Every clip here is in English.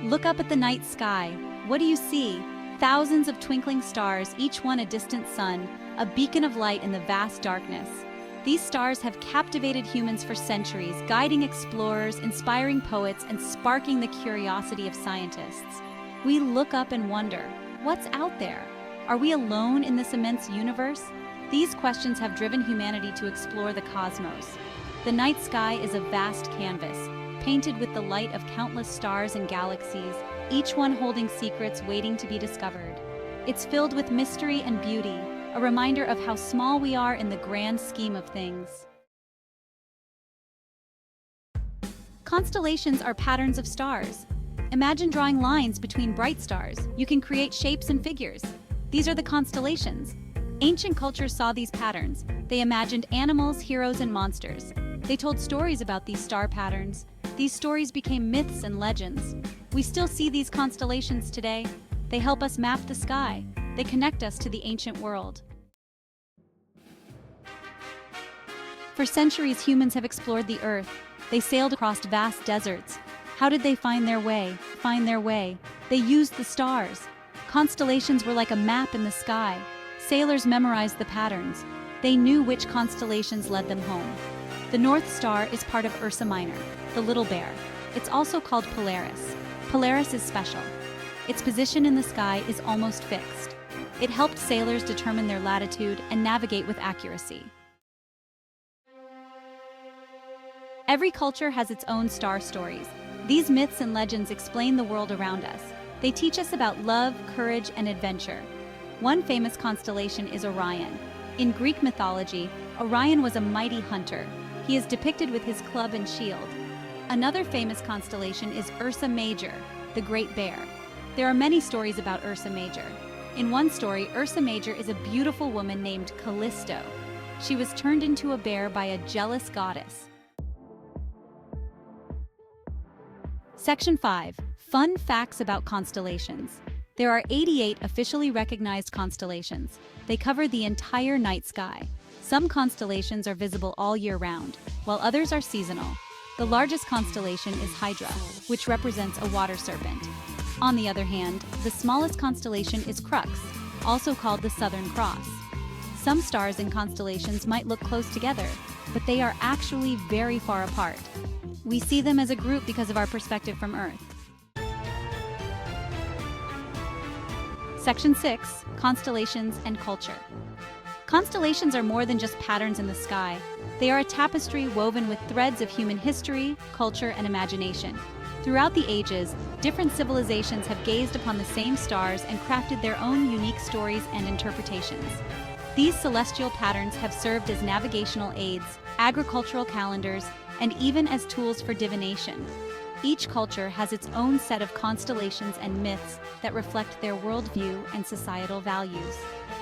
Look up at the night sky. What do you see? Thousands of twinkling stars, each one a distant sun, a beacon of light in the vast darkness. These stars have captivated humans for centuries, guiding explorers, inspiring poets, and sparking the curiosity of scientists. We look up and wonder, what's out there? Are we alone in this immense universe? These questions have driven humanity to explore the cosmos. The night sky is a vast canvas, painted with the light of countless stars and galaxies, each one holding secrets waiting to be discovered. It's filled with mystery and beauty, a reminder of how small we are in the grand scheme of things. Constellations are patterns of stars. Imagine drawing lines between bright stars. You can create shapes and figures. These are the constellations. Ancient cultures saw these patterns. They imagined animals, heroes, and monsters. They told stories about these star patterns. These stories became myths and legends. We still see these constellations today. They help us map the sky. They connect us to the ancient world. For centuries, humans have explored the Earth. They sailed across vast deserts. How did they find their way? They used the stars. Constellations were like a map in the sky. Sailors memorized the patterns. They knew which constellations led them home. The North Star is part of Ursa Minor, the Little Bear. It's also called Polaris. Polaris is special. Its position in the sky is almost fixed. It helped sailors determine their latitude and navigate with accuracy. Every culture has its own star stories. These myths and legends explain the world around us. They teach us about love, courage, and adventure. One famous constellation is Orion. In Greek mythology, Orion was a mighty hunter. He is depicted with his club and shield. Another famous constellation is Ursa Major, the Great Bear. There are many stories about Ursa Major. In one story, Ursa Major is a beautiful woman named Callisto. She was turned into a bear by a jealous goddess. Section 5. Fun facts about constellations. There are 88 officially recognized constellations. They cover the entire night sky. Some constellations are visible all year round, while others are seasonal. The largest constellation is Hydra, which represents a water serpent. On the other hand, the smallest constellation is Crux, also called the Southern Cross. Some stars in constellations might look close together, but they are actually very far apart. We see them as a group because of our perspective from Earth. Section 6. Constellations and Culture. Constellations are more than just patterns in the sky. They are a tapestry woven with threads of human history, culture, and imagination. Throughout the ages, different civilizations have gazed upon the same stars and crafted their own unique stories and interpretations. These celestial patterns have served as navigational aids, agricultural calendars, and even as tools for divination. Each culture has its own set of constellations and myths that reflect their worldview and societal values.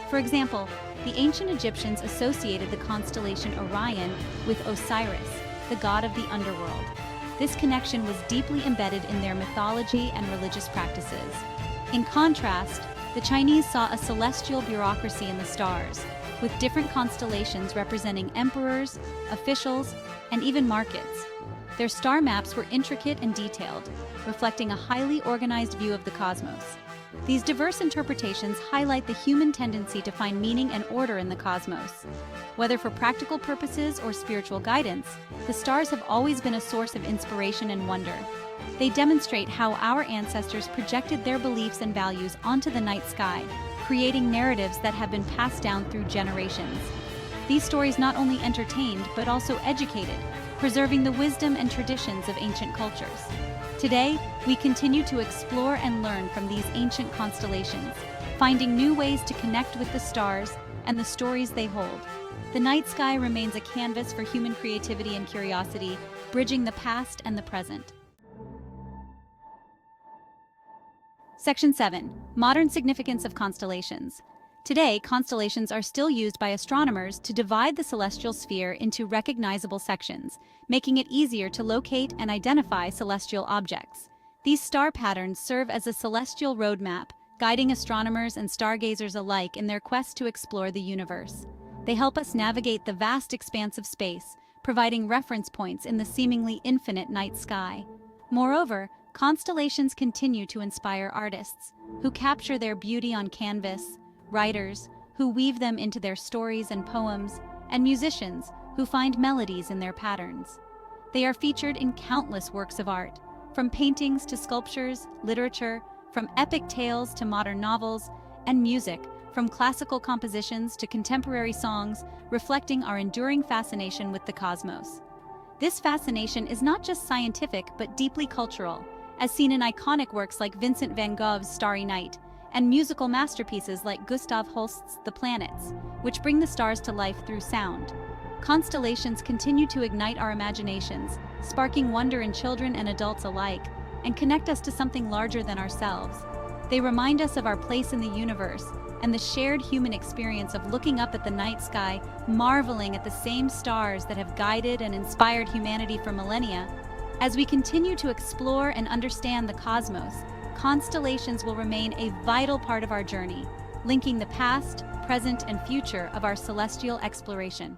For example, the ancient Egyptians associated the constellation Orion with Osiris, the god of the underworld. This connection was deeply embedded in their mythology and religious practices. In contrast, the Chinese saw a celestial bureaucracy in the stars, with different constellations representing emperors, officials, and even markets. Their star maps were intricate and detailed, reflecting a highly organized view of the cosmos. These diverse interpretations highlight the human tendency to find meaning and order in the cosmos. Whether for practical purposes or spiritual guidance, the stars have always been a source of inspiration and wonder. They demonstrate how our ancestors projected their beliefs and values onto the night sky, creating narratives that have been passed down through generations. These stories not only entertained, but also educated, preserving the wisdom and traditions of ancient cultures. Today, we continue to explore and learn from these ancient constellations, finding new ways to connect with the stars and the stories they hold. The night sky remains a canvas for human creativity and curiosity, bridging the past and the present. Section 7. Modern significance of constellations. Today, constellations are still used by astronomers to divide the celestial sphere into recognizable sections, making it easier to locate and identify celestial objects. These star patterns serve as a celestial roadmap, guiding astronomers and stargazers alike in their quest to explore the universe. They help us navigate the vast expanse of space, providing reference points in the seemingly infinite night sky. Moreover, Constellations continue to inspire artists who capture their beauty on canvas, writers who weave them into their stories and poems, and musicians who find melodies in their patterns. They are featured in countless works of art, from paintings to sculptures, literature, from epic tales to modern novels, and music, from classical compositions to contemporary songs, reflecting our enduring fascination with the cosmos. This fascination is not just scientific but deeply cultural, as seen in iconic works like Vincent van Gogh's Starry Night, and musical masterpieces like Gustav Holst's The Planets, which bring the stars to life through sound. Constellations continue to ignite our imaginations, sparking wonder in children and adults alike, and connect us to something larger than ourselves. They remind us of our place in the universe and the shared human experience of looking up at the night sky, marveling at the same stars that have guided and inspired humanity for millennia. As we continue to explore and understand the cosmos, constellations will remain a vital part of our journey, linking the past, present, and future of our celestial exploration.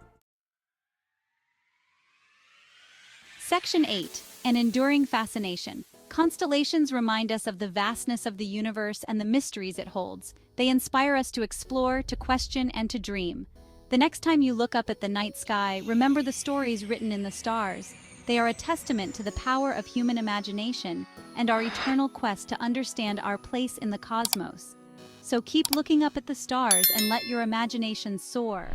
Section 8. An Enduring Fascination. Constellations remind us of the vastness of the universe and the mysteries it holds. They inspire us to explore, to question, and to dream. The next time you look up at the night sky, remember the stories written in the stars. They are a testament to the power of human imagination and our eternal quest to understand our place in the cosmos. So keep looking up at the stars and let your imagination soar.